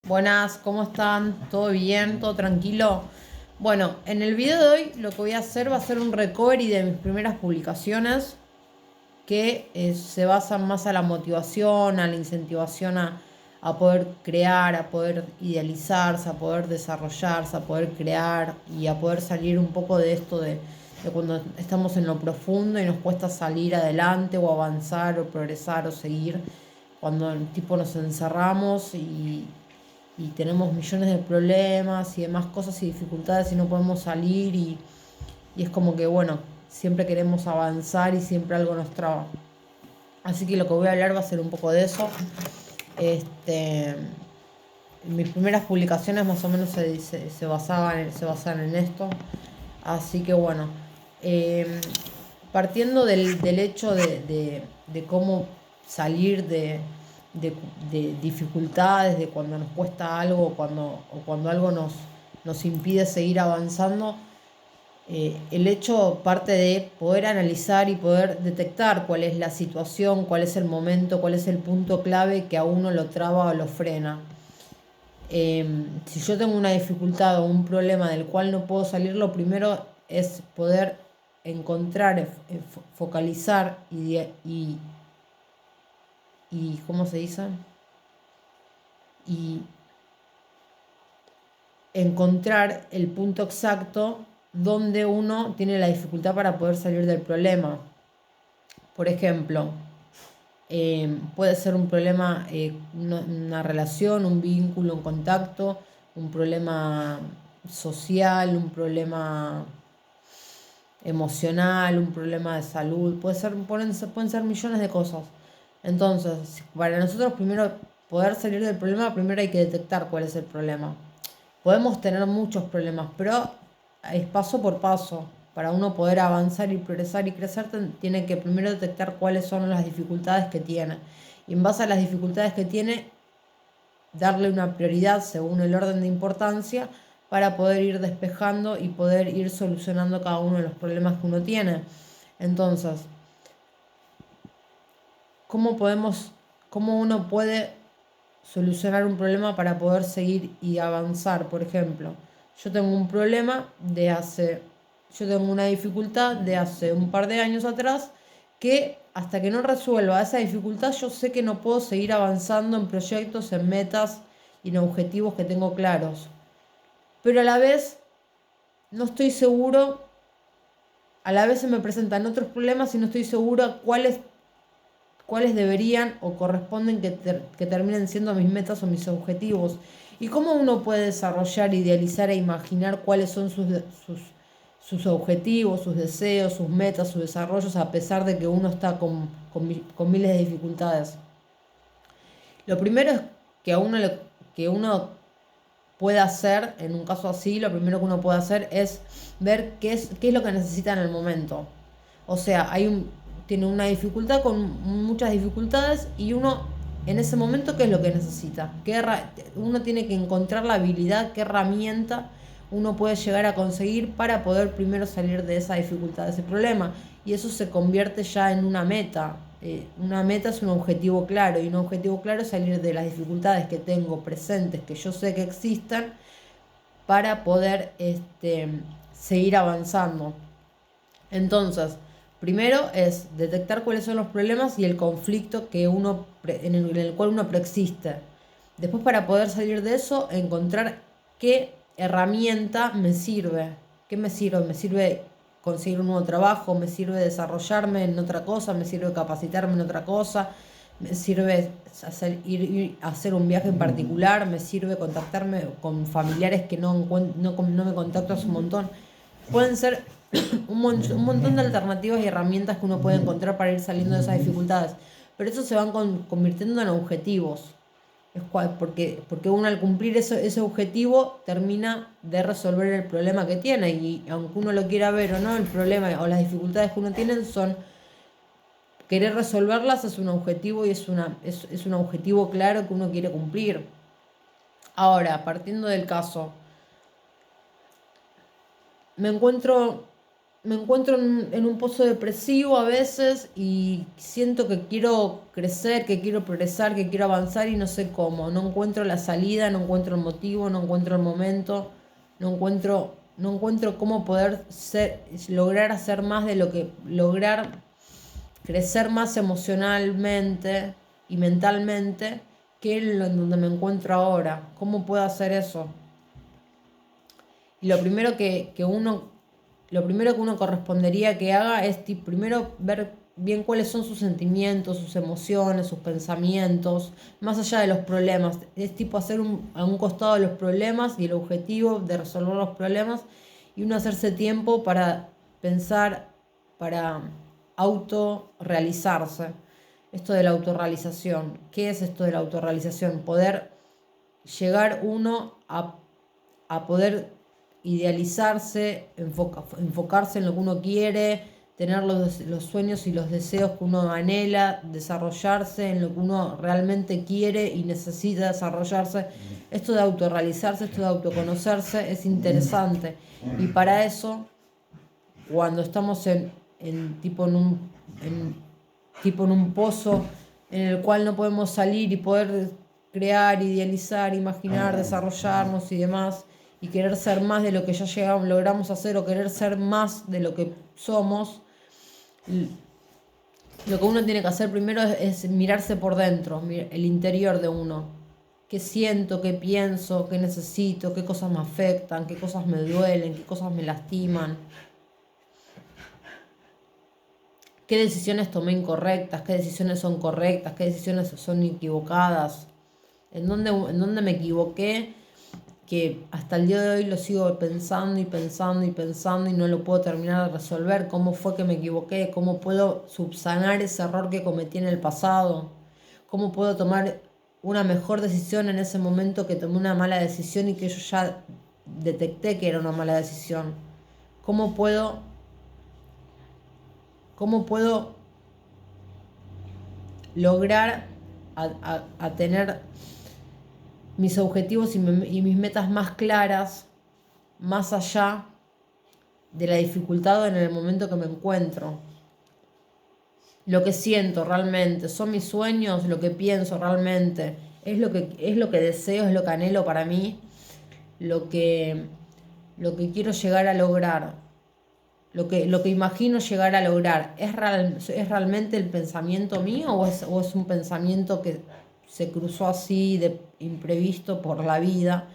Buenas, ¿cómo están? ¿Todo bien? ¿Todo tranquilo? Bueno, en el video de hoy lo que voy a hacer va a ser un recovery de mis primeras publicaciones que se basan más a la motivación, a la incentivación a poder crear, a poder idealizarse, a poder desarrollarse, a poder crear y a poder salir un poco de esto de cuando estamos en lo profundo y nos cuesta salir adelante o avanzar o progresar o seguir, cuando tipo nos encerramos y tenemos millones de problemas y demás cosas y dificultades y no podemos salir y es como que bueno, siempre queremos avanzar y siempre algo nos traba. Así que lo que voy a hablar va a ser un poco de eso. Este, Mis primeras publicaciones más o menos se basaban en esto. Así que bueno, eh, partiendo del hecho de cómo salir de, de dificultades, de cuando nos cuesta algo o cuando algo nos impide seguir avanzando, el hecho parte de poder analizar y poder detectar cuál es la situación, cuál es el momento, cuál es el punto clave que a uno lo traba o lo frena. Si yo tengo una dificultad o un problema del cual no puedo salir, lo primero es poder encontrar, focalizar y ¿cómo se dice? Y encontrar el punto exacto donde uno tiene la dificultad para poder salir del problema. Por ejemplo, puede ser un problema, una relación, un vínculo, un contacto, un problema social, un problema emocional, un problema de salud, pueden ser millones de cosas. Entonces, para nosotros primero poder salir del problema, primero hay que detectar cuál es el problema. Podemos tener muchos problemas, pero es paso por paso. Para uno poder avanzar y progresar y crecer, tiene que primero detectar cuáles son las dificultades que tiene. Y en base a las dificultades que tiene, darle una prioridad según el orden de importancia para poder ir despejando y poder ir solucionando cada uno de los problemas que uno tiene. Entonces, ¿cómo podemos, cómo uno puede solucionar un problema para poder seguir y avanzar? Por ejemplo, yo tengo un problema yo tengo una dificultad de hace un par de años atrás que hasta que no resuelva esa dificultad yo sé que no puedo seguir avanzando en proyectos, en metas y en objetivos que tengo claros. Pero a la vez no estoy seguro, a la vez se me presentan otros problemas y no estoy segura cuáles deberían o corresponden que terminen siendo mis metas o mis objetivos. Y cómo uno puede desarrollar, idealizar e imaginar cuáles son sus objetivos, sus deseos, sus metas, sus desarrollos, a pesar de que uno está con miles de dificultades. Lo primero es que uno puede hacer, en un caso así, lo primero que uno puede hacer es ver qué es lo que necesita en el momento. O sea, tiene una dificultad con muchas dificultades y uno en ese momento qué es lo que necesita. Uno tiene que encontrar la habilidad, qué herramienta uno puede llegar a conseguir para poder primero salir de esa dificultad, de ese problema. Y eso se convierte ya en una meta. Una meta es un objetivo claro y un objetivo claro es salir de las dificultades que tengo presentes, que yo sé que existen, para poder seguir avanzando. Entonces, primero es detectar cuáles son los problemas y el conflicto en el cual uno preexiste. Después, para poder salir de eso, encontrar qué herramienta me sirve. ¿Qué me sirve? ¿Me sirve conseguir un nuevo trabajo? ¿Me sirve desarrollarme en otra cosa? ¿Me sirve capacitarme en otra cosa? ¿Me sirve ir a hacer un viaje en particular? ¿Me sirve contactarme con familiares que no me contacto hace un montón? Pueden ser un montón de alternativas y herramientas que uno puede encontrar para ir saliendo de esas dificultades. Pero eso se van convirtiendo en objetivos. Porque uno al cumplir ese objetivo termina de resolver el problema que tiene. Y aunque uno lo quiera ver o no, el problema o las dificultades que uno tiene son querer resolverlas, es un objetivo y es un objetivo claro que uno quiere cumplir. Ahora, partiendo del caso, me encuentro me encuentro en un pozo depresivo a veces y siento que quiero crecer, que quiero progresar, que quiero avanzar y no sé cómo. No encuentro la salida, no encuentro el motivo, no encuentro el momento, no encuentro cómo poder lograr hacer más de lo que lograr crecer más emocionalmente y mentalmente que en donde me encuentro ahora. ¿Cómo puedo hacer eso? Y lo primero que uno correspondería que haga es primero ver bien cuáles son sus sentimientos, sus emociones, sus pensamientos, más allá de los problemas. Es tipo hacer a un costado de los problemas y el objetivo de resolver los problemas y uno hacerse tiempo para pensar, para autorrealizarse. Esto de la autorrealización. ¿Qué es esto de la autorrealización? Poder llegar uno a poder idealizarse, enfocarse en lo que uno quiere, tener los sueños y los deseos que uno anhela, desarrollarse en lo que uno realmente quiere y necesita desarrollarse. Esto de autorrealizarse, esto de autoconocerse es interesante. Y para eso, cuando estamos en, tipo en un pozo en el cual no podemos salir y poder crear, idealizar, imaginar, desarrollarnos y demás, y querer ser más de lo que ya logramos hacer o querer ser más de lo que somos, lo que uno tiene que hacer primero es mirarse por dentro, el interior de uno. ¿Qué siento, qué pienso, qué necesito, qué cosas me afectan, qué cosas me duelen, qué cosas me lastiman? ¿Qué decisiones tomé incorrectas? ¿Qué decisiones son correctas? ¿Qué decisiones son equivocadas? En dónde me equivoqué? Que hasta el día de hoy lo sigo pensando y pensando y pensando y no lo puedo terminar de resolver. ¿Cómo fue que me equivoqué? ¿Cómo puedo subsanar ese error que cometí en el pasado? ¿Cómo puedo tomar una mejor decisión en ese momento que tomé una mala decisión y que yo ya detecté que era una mala decisión? ¿Cómo puedo, cómo puedo lograr a tener mis objetivos y mis metas más claras, más allá de la dificultad o en el momento que me encuentro? Lo que siento realmente, son mis sueños, lo que pienso realmente, es lo que deseo, es lo que anhelo para mí, lo que, lo que quiero llegar a lograr, lo que imagino llegar a lograr. ¿Es realmente el pensamiento mío o es un pensamiento que se cruzó así de imprevisto por la vida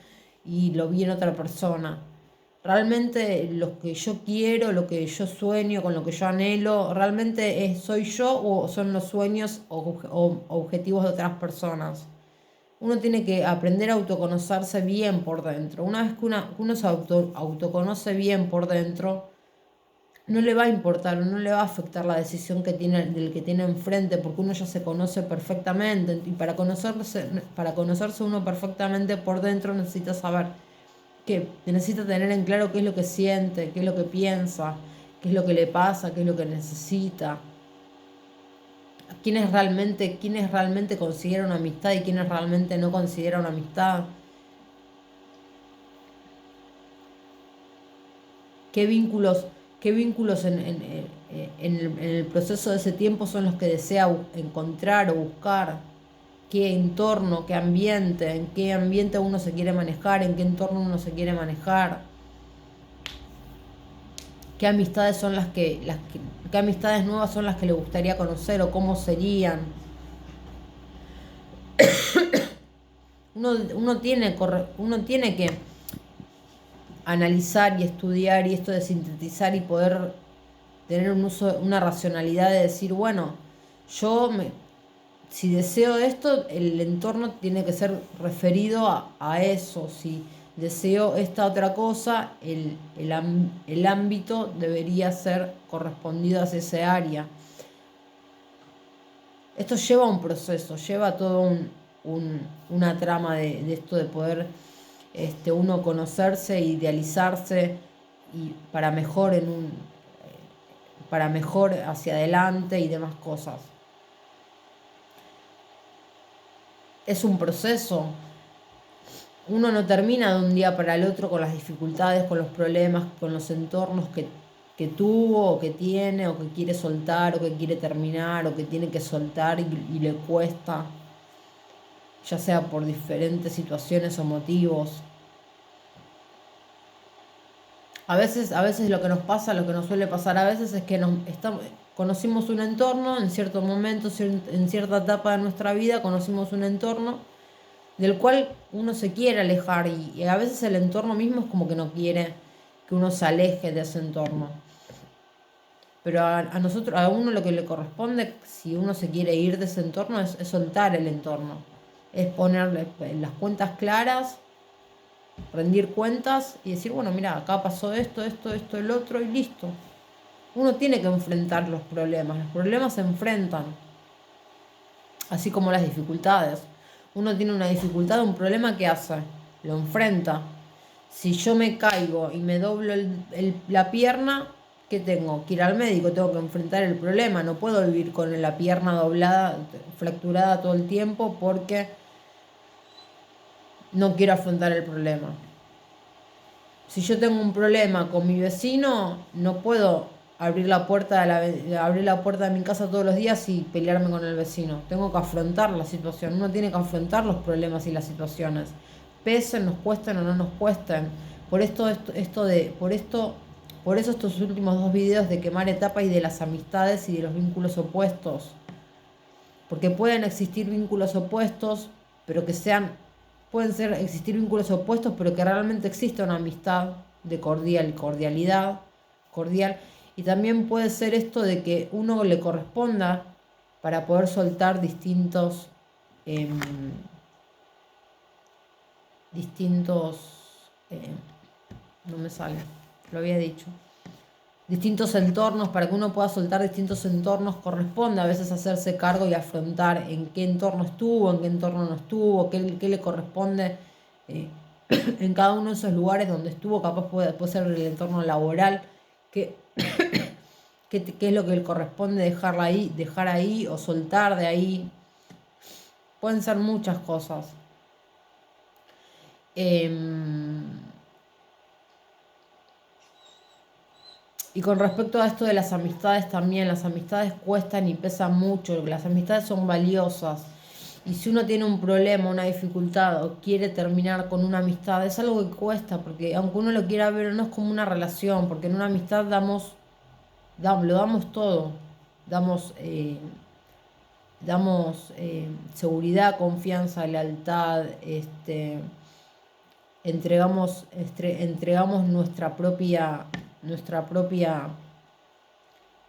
y lo vi en otra persona? Realmente lo que yo quiero, lo que yo sueño, con lo que yo anhelo, ¿realmente soy yo o son los sueños o objetivos de otras personas? Uno tiene que aprender a autoconocerse bien por dentro. Una vez que uno se autoconoce bien por dentro, no le va a importar o no le va a afectar la decisión del que tiene enfrente, porque uno ya se conoce perfectamente. Y para conocerse uno perfectamente por dentro necesita saber que necesita tener en claro qué es lo que siente, qué es lo que piensa, qué es lo que le pasa, qué es lo que necesita, quiénes realmente considera una amistad y quiénes realmente no considera una amistad, qué vínculos, qué vínculos en el proceso de ese tiempo son los que desea encontrar o buscar, qué entorno, qué ambiente, en qué ambiente uno se quiere manejar, en qué entorno uno se quiere manejar. ¿Qué amistades son qué amistades nuevas son las que le gustaría conocer o cómo serían? Uno tiene que analizar y estudiar y esto de sintetizar y poder tener una racionalidad de decir, bueno, si deseo esto, el entorno tiene que ser referido a eso. Si deseo esta otra cosa, el ámbito debería ser correspondido hacia ese área. Esto lleva un proceso, lleva todo una trama de esto de poder uno conocerse, idealizarse y para mejor hacia adelante y demás cosas. Es un proceso. Uno no termina de un día para el otro con las dificultades, con los problemas, con los entornos que que tuvo, o que tiene, o que quiere soltar, o que quiere terminar, o que tiene que soltar y le cuesta, ya sea por diferentes situaciones o motivos. A veces lo que nos pasa, lo que nos suele pasar a veces es que conocimos un entorno en cierto momento, en cierta etapa de nuestra vida, conocimos un entorno del cual uno se quiere alejar y a veces el entorno mismo es como que no quiere que uno se aleje de ese entorno. Pero a nosotros, a uno lo que le corresponde, si uno se quiere ir de ese entorno, es soltar el entorno. Es ponerle las cuentas claras, rendir cuentas y decir, bueno, mira, acá pasó esto, esto, esto, el otro y listo. Uno tiene que enfrentar los problemas se enfrentan, así como las dificultades. Uno tiene una dificultad, un problema, ¿qué hace? Lo enfrenta. Si yo me caigo y me doblo la pierna, ¿qué tengo? Que ir al médico, tengo que enfrentar el problema. No puedo vivir con la pierna doblada, fracturada todo el tiempo porque no quiero afrontar el problema. Si yo tengo un problema con mi vecino, no puedo abrir la puerta abrir la puerta de mi casa todos los días y pelearme con el vecino. Tengo que afrontar la situación. Uno tiene que afrontar los problemas y las situaciones. Pesen, nos cuesten o no nos cuesten. Por eso estos últimos 2 videos de quemar etapas y de las amistades y de los vínculos opuestos. Porque pueden existir vínculos opuestos, pero que sean existir vínculos opuestos, pero que realmente exista una amistad de cordial. Y también puede ser esto de que uno le corresponda para poder soltar em, eh, no me sale, lo había dicho. Distintos entornos, para que uno pueda soltar distintos entornos, corresponde a veces hacerse cargo y afrontar en qué entorno estuvo, en qué entorno no estuvo, qué le corresponde en cada uno de esos lugares donde estuvo. Capaz puede ser el entorno laboral, qué es lo que le corresponde dejar ahí o soltar de ahí. Pueden ser muchas cosas. Y con respecto a esto de las amistades también, las amistades cuestan y pesan mucho, las amistades son valiosas. Y si uno tiene un problema, una dificultad o quiere terminar con una amistad, es algo que cuesta, porque aunque uno lo quiera ver, no es como una relación, porque en una amistad lo damos todo, damos seguridad, confianza, lealtad, entregamos nuestra propia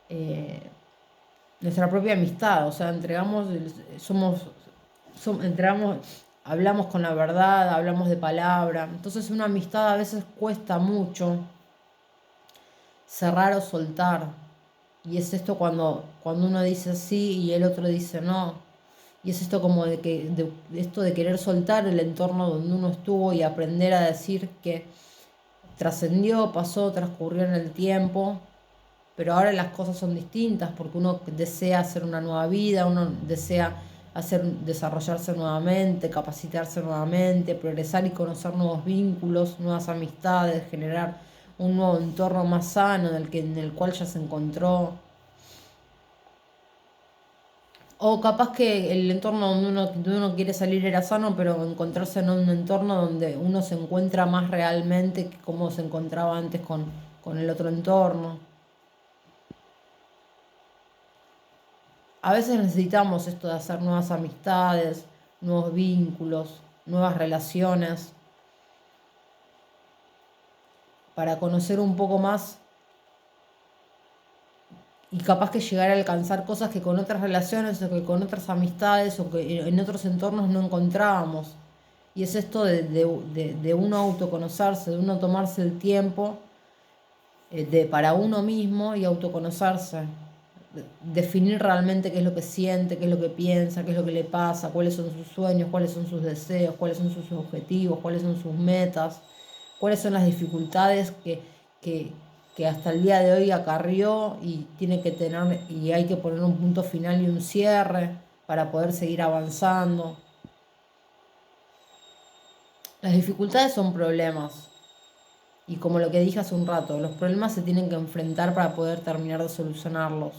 eh, nuestra propia amistad, o sea, entregamos, hablamos con la verdad, hablamos de palabra. Entonces una amistad a veces cuesta mucho cerrar o soltar. Y es esto cuando uno dice sí y el otro dice no. Y es esto como esto de querer soltar el entorno donde uno estuvo y aprender a decir que trascendió, pasó, transcurrió en el tiempo, pero ahora las cosas son distintas porque uno desea hacer una nueva vida, uno desea desarrollarse nuevamente, capacitarse nuevamente, progresar y conocer nuevos vínculos, nuevas amistades, generar un nuevo entorno más sano en el cual ya se encontró. O capaz que el entorno donde uno quiere salir era sano, pero encontrarse en un entorno donde uno se encuentra más realmente que como se encontraba antes con el otro entorno. A veces necesitamos esto de hacer nuevas amistades, nuevos vínculos, nuevas relaciones, para conocer un poco más y capaz que llegar a alcanzar cosas que con otras relaciones o que con otras amistades o que en otros entornos no encontrábamos. Y es esto de uno autoconocerse, de uno tomarse el tiempo para uno mismo y autoconocerse. Definir realmente qué es lo que siente, qué es lo que piensa, qué es lo que le pasa, cuáles son sus sueños, cuáles son sus deseos, cuáles son sus objetivos, cuáles son sus metas, cuáles son las dificultades que, que hasta el día de hoy acarrió y y hay que poner un punto final y un cierre para poder seguir avanzando. Las dificultades son problemas Y como lo que dije hace un rato, los problemas se tienen que enfrentar para poder terminar de solucionarlos.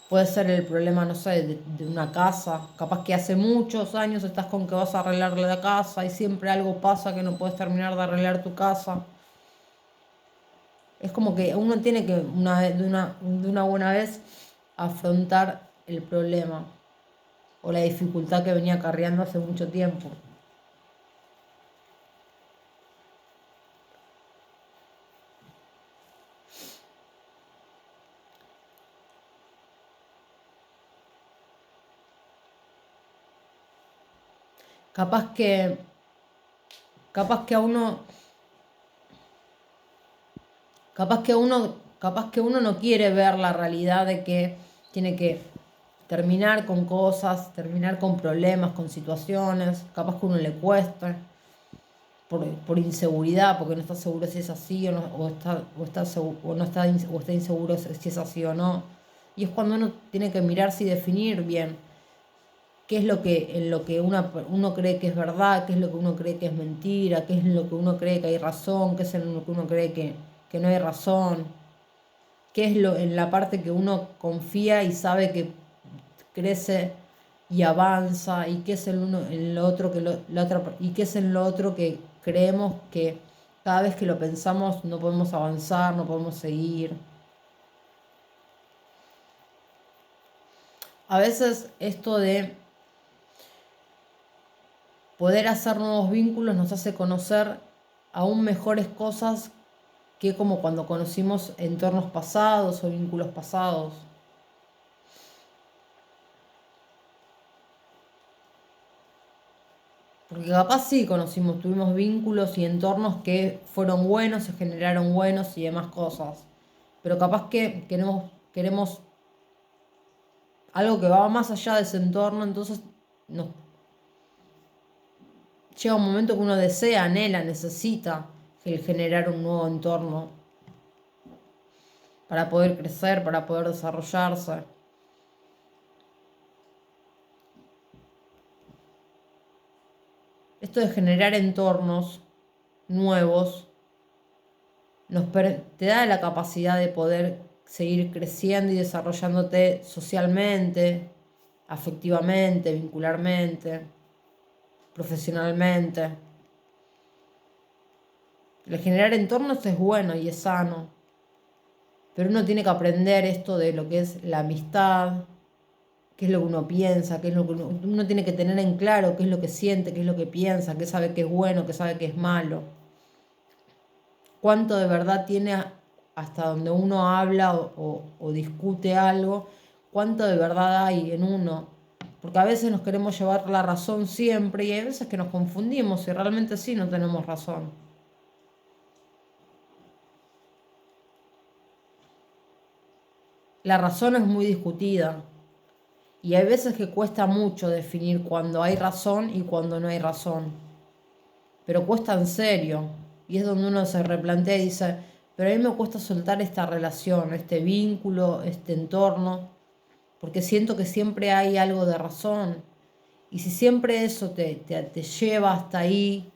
Puede ser el problema, no sé, de una casa. Capaz que hace muchos años estás con que vas a arreglar la casa y siempre algo pasa que no puedes terminar de arreglar tu casa. Es como que uno tiene que de una buena vez afrontar el problema o la dificultad que venía acarreando hace mucho tiempo. Capaz que, capaz que a uno, capaz que uno no quiere ver la realidad de que tiene que terminar con cosas, terminar con problemas, con situaciones, capaz que a uno le cuesta por inseguridad, porque no está seguro si es así o no, o está inseguro si es así o no. Y es cuando uno tiene que mirarse y definir bien qué es lo que en lo que uno cree que es verdad, qué es lo que uno cree que es mentira, qué es lo que uno cree que hay razón, qué es en lo que uno cree que no hay razón, qué es lo en la parte que uno confía y sabe que crece y avanza, y qué es en lo otro y qué es en lo otro que creemos que cada vez que lo pensamos no podemos avanzar, no podemos seguir. A veces esto de poder hacer nuevos vínculos nos hace conocer aún mejores cosas que como cuando conocimos entornos pasados o vínculos pasados. Porque capaz sí tuvimos vínculos y entornos que fueron buenos, se generaron buenos y demás cosas. Pero capaz que queremos algo que va más allá de ese entorno, entonces nos llega un momento que uno desea, anhela, necesita el generar un nuevo entorno para poder crecer, para poder desarrollarse. Esto de generar entornos nuevos te da la capacidad de poder seguir creciendo y desarrollándote socialmente, afectivamente, vincularmente, profesionalmente. El generar entornos es bueno y es sano, pero uno tiene que aprender esto de lo que es la amistad, qué es lo que uno piensa, qué es lo que uno tiene que tener en claro, qué es lo que siente, qué es lo que piensa, qué sabe que es bueno, qué sabe que es malo. Cuánto de verdad tiene hasta donde uno habla o discute algo, cuánto de verdad hay en uno. Porque a veces nos queremos llevar la razón siempre y hay veces que nos confundimos y realmente sí no tenemos razón. La razón es muy discutida y hay veces que cuesta mucho definir cuando hay razón y cuando no hay razón. Pero cuesta en serio. Y es donde uno se replantea y dice, pero a mí me cuesta soltar esta relación, este vínculo, este entorno, porque siento que siempre hay algo de razón. Y si siempre eso te lleva hasta ahí,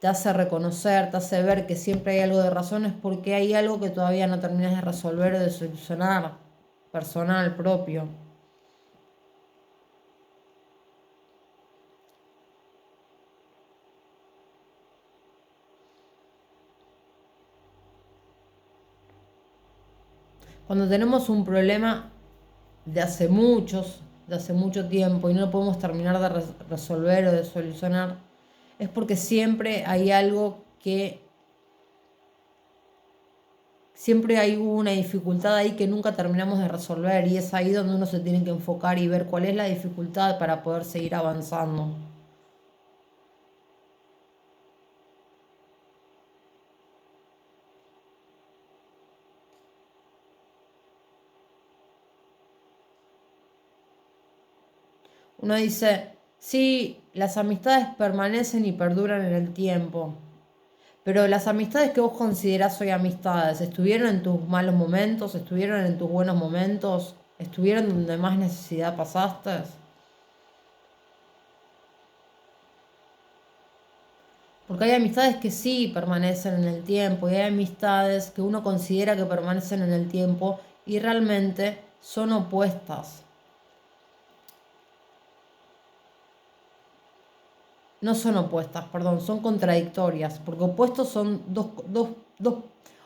te hace reconocer, te hace ver que siempre hay algo de razón, es porque hay algo que todavía no terminas de resolver o de solucionar, personal, propio. Cuando tenemos un problema de hace mucho tiempo y no lo podemos terminar de resolver o de solucionar, es porque siempre hay una dificultad ahí que nunca terminamos de resolver y es ahí donde uno se tiene que enfocar y ver cuál es la dificultad para poder seguir avanzando. Uno dice, sí, las amistades permanecen y perduran en el tiempo, pero las amistades que vos considerás hoy amistades, ¿estuvieron en tus malos momentos? ¿Estuvieron en tus buenos momentos? ¿Estuvieron donde más necesidad pasaste? Porque hay amistades que sí permanecen en el tiempo y hay amistades que uno considera que permanecen en el tiempo y realmente son opuestas. No son opuestas, perdón, son contradictorias, porque opuestos son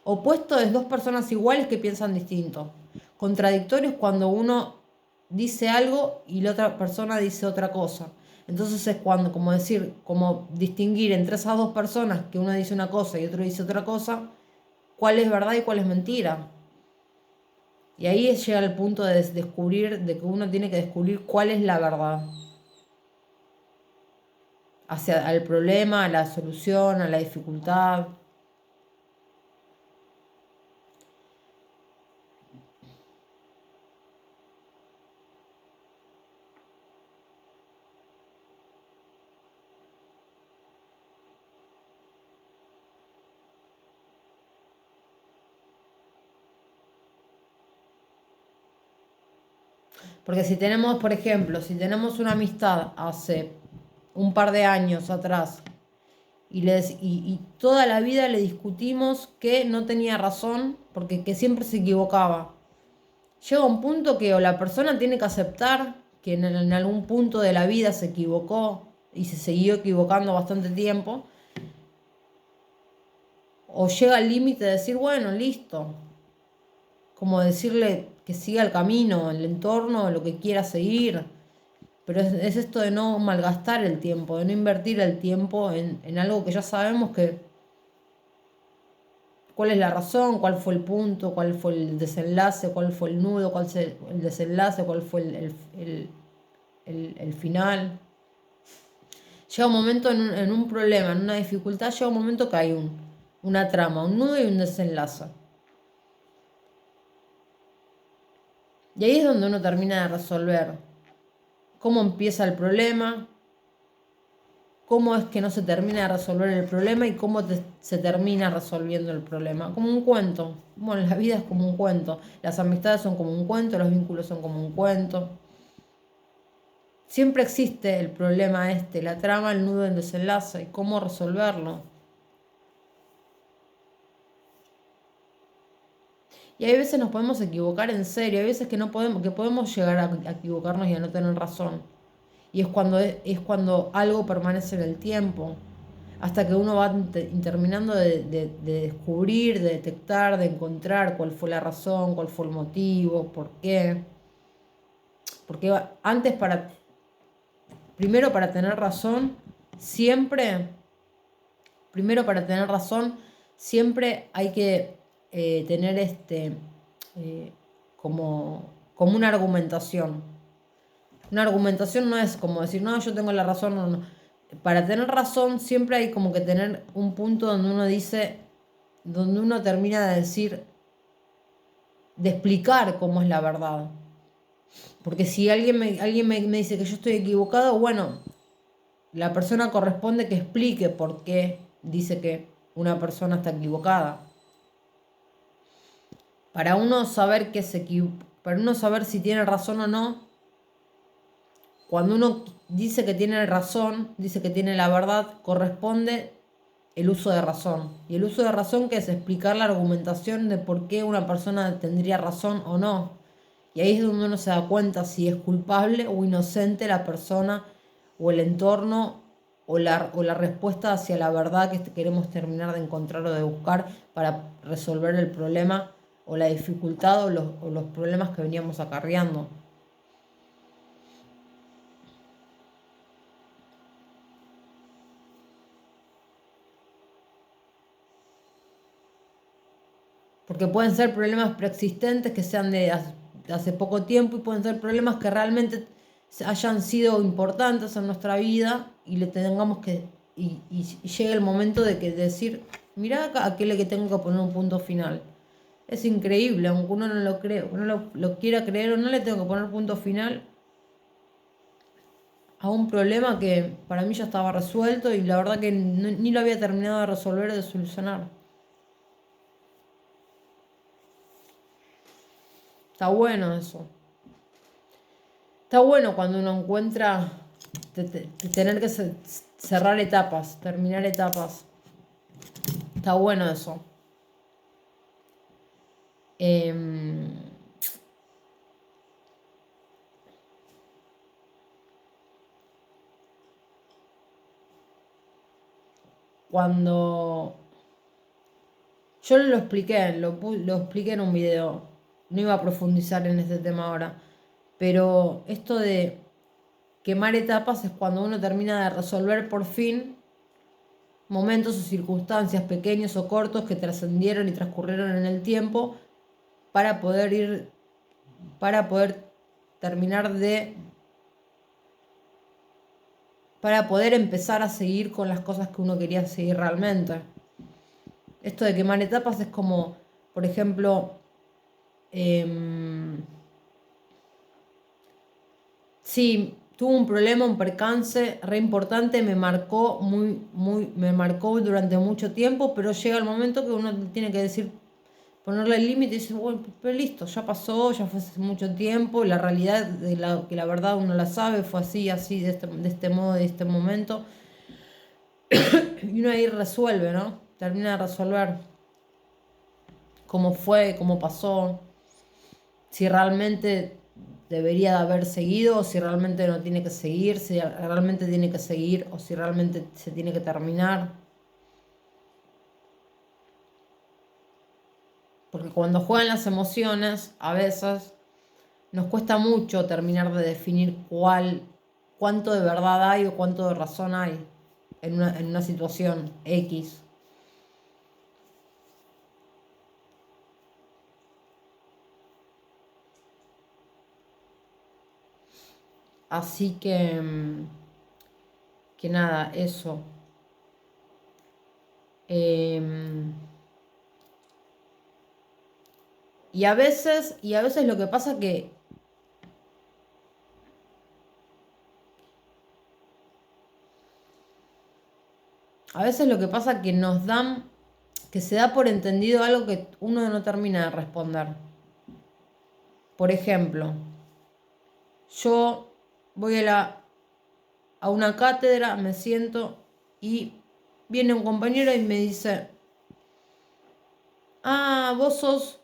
opuesto es dos personas iguales que piensan distinto. Contradictorio es cuando uno dice algo y la otra persona dice otra cosa. Entonces es cuando, como decir, como distinguir entre esas dos personas, que uno dice una cosa y otro dice otra cosa, cuál es verdad y cuál es mentira. Y ahí llega el punto de descubrir, de que uno tiene que descubrir cuál es la verdad hacia al problema, a la solución, a la dificultad. Porque si tenemos, por ejemplo, si tenemos una amistad hace un par de años atrás y toda la vida le discutimos que no tenía razón, porque que siempre se equivocaba. Llega un punto que o la persona tiene que aceptar que en algún punto de la vida se equivocó y se siguió equivocando bastante tiempo, o llega al límite de decir, bueno, listo, como decirle que siga el camino, el entorno, lo que quiera seguir. Pero es esto de no malgastar el tiempo, de no invertir el tiempo en algo que ya sabemos que cuál es la razón, cuál fue el punto, cuál fue el desenlace, cuál fue el nudo, cuál fue el desenlace, cuál fue el final. Llega un momento en un problema, en una dificultad, llega un momento que hay una trama, un nudo y un desenlace. Y ahí es donde uno termina de resolver cómo empieza el problema, cómo es que no se termina de resolver el problema y cómo se termina resolviendo el problema. Como un cuento. Bueno, la vida es como un cuento. Las amistades son como un cuento, los vínculos son como un cuento. Siempre existe el problema la trama, el nudo, el desenlace y cómo resolverlo. Y hay veces nos podemos equivocar en serio, hay veces que no podemos, que podemos llegar a equivocarnos y a no tener razón. Y es cuando algo permanece en el tiempo, hasta que uno va terminando de descubrir, de detectar, de encontrar cuál fue la razón, cuál fue el motivo, por qué. Porque antes primero para tener razón, siempre, primero para tener razón, siempre hay que tener como una argumentación. Una argumentación no es como decir, no, yo tengo la razón, no, no. Para tener razón siempre hay como que tener un punto donde uno dice, donde uno termina de decir, de explicar cómo es la verdad. Porque si alguien me dice que yo estoy equivocado, bueno, la persona corresponde que explique por qué dice que una persona está equivocada. Para uno saber para uno saber si tiene razón o no, cuando uno dice que tiene razón, dice que tiene la verdad, corresponde el uso de razón. Y el uso de razón que es explicar la argumentación de por qué una persona tendría razón o no. Y ahí es donde uno se da cuenta si es culpable o inocente la persona o el entorno o la respuesta hacia la verdad que queremos terminar de encontrar o de buscar para resolver el problema o la dificultad o los problemas que veníamos acarreando. Porque pueden ser problemas preexistentes que sean de hace poco tiempo y pueden ser problemas que realmente hayan sido importantes en nuestra vida y le tengamos que y llegue el momento de que decir, mirá acá aquel que tengo que poner un punto final. Es increíble, aunque uno no lo cree, uno lo quiera creer o no, le tengo que poner punto final a un problema que para mí ya estaba resuelto y la verdad que ni lo había terminado de resolver o de solucionar. Está bueno eso. Está bueno cuando uno encuentra tener que cerrar etapas, terminar etapas. Está bueno eso. Cuando yo lo expliqué, lo expliqué en un video, no iba a profundizar en este tema ahora, pero esto de quemar etapas es cuando uno termina de resolver por fin momentos o circunstancias pequeños o cortos que trascendieron y transcurrieron en el tiempo para poder terminar para poder empezar a seguir con las cosas que uno quería seguir realmente. Esto de quemar etapas es como, por ejemplo, sí, tuve un problema, un percance re importante, me marcó durante mucho tiempo, pero llega el momento que uno tiene que decir, ponerle el límite y dice, bueno, pero listo, ya pasó, ya fue hace mucho tiempo, la realidad que la verdad uno la sabe, fue así, así, de este modo, de este momento, y uno ahí resuelve, ¿no? Termina de resolver cómo fue, cómo pasó, si realmente debería de haber seguido o si realmente no tiene que seguir, si realmente tiene que seguir o si realmente se tiene que terminar. Porque cuando juegan las emociones, a veces nos cuesta mucho terminar de definir cuánto de verdad hay o cuánto de razón hay en una situación X. Así que nada, eso. Em, y a veces lo que pasa a veces lo que pasa que nos dan, que se da por entendido algo que uno no termina de responder. Por ejemplo, yo voy a una cátedra, me siento y viene un compañero y me dice, ah, vos sos,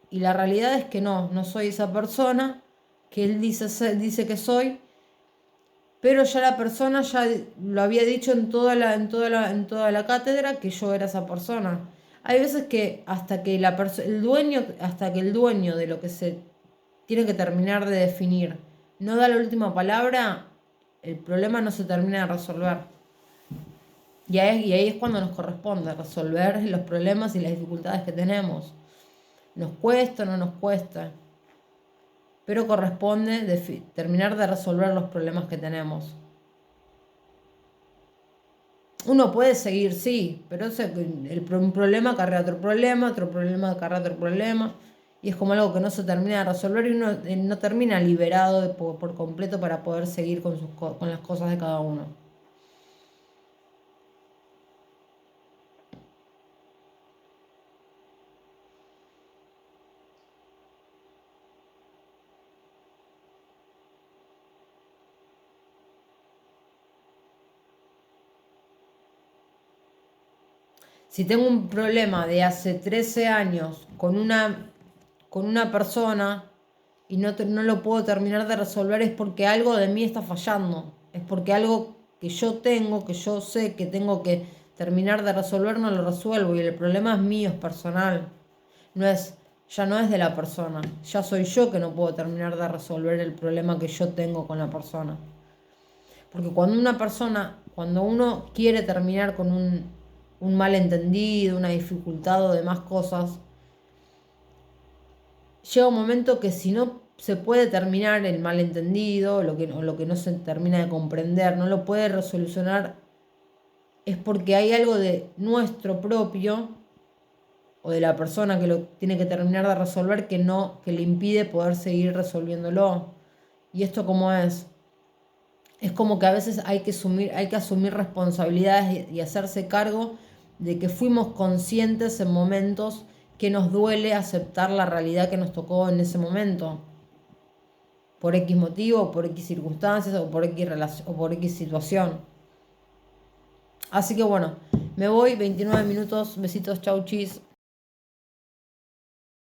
y la realidad es que no soy esa persona que él dice que soy, pero ya la persona ya lo había dicho en toda la cátedra que yo era esa persona. Hay veces que hasta que el dueño de lo que se tiene que terminar de definir no da la última palabra, el problema no se termina de resolver. Y ahí es cuando nos corresponde resolver los problemas y las dificultades que tenemos. Nos cuesta o no nos cuesta, pero corresponde terminar de resolver los problemas que tenemos. Uno puede seguir, sí, pero un problema acarrea otro problema acarrea otro problema, y es como algo que no se termina de resolver y uno no termina liberado por completo para poder seguir con las cosas de cada uno. Si tengo un problema de hace 13 años con una persona y no lo puedo terminar de resolver es porque algo de mí está fallando. Es porque algo que yo tengo, que yo sé que tengo que terminar de resolver, no lo resuelvo. Y el problema es mío, es personal. Ya no es de la persona. Ya soy yo que no puedo terminar de resolver el problema que yo tengo con la persona. Porque cuando uno quiere terminar con un malentendido, una dificultad o demás cosas, llega un momento que si no se puede terminar el malentendido, o lo que no se termina de comprender, no lo puede resolucionar, es porque hay algo de nuestro propio o de la persona que lo tiene que terminar de resolver que le impide poder seguir resolviéndolo. ¿Y esto cómo es? Es como que a veces hay que asumir responsabilidades y hacerse cargo de que fuimos conscientes en momentos que nos duele aceptar la realidad que nos tocó en ese momento, por X motivo, por X circunstancias o por X situación. Así que bueno, me voy, 29 minutos, besitos, chau, chis.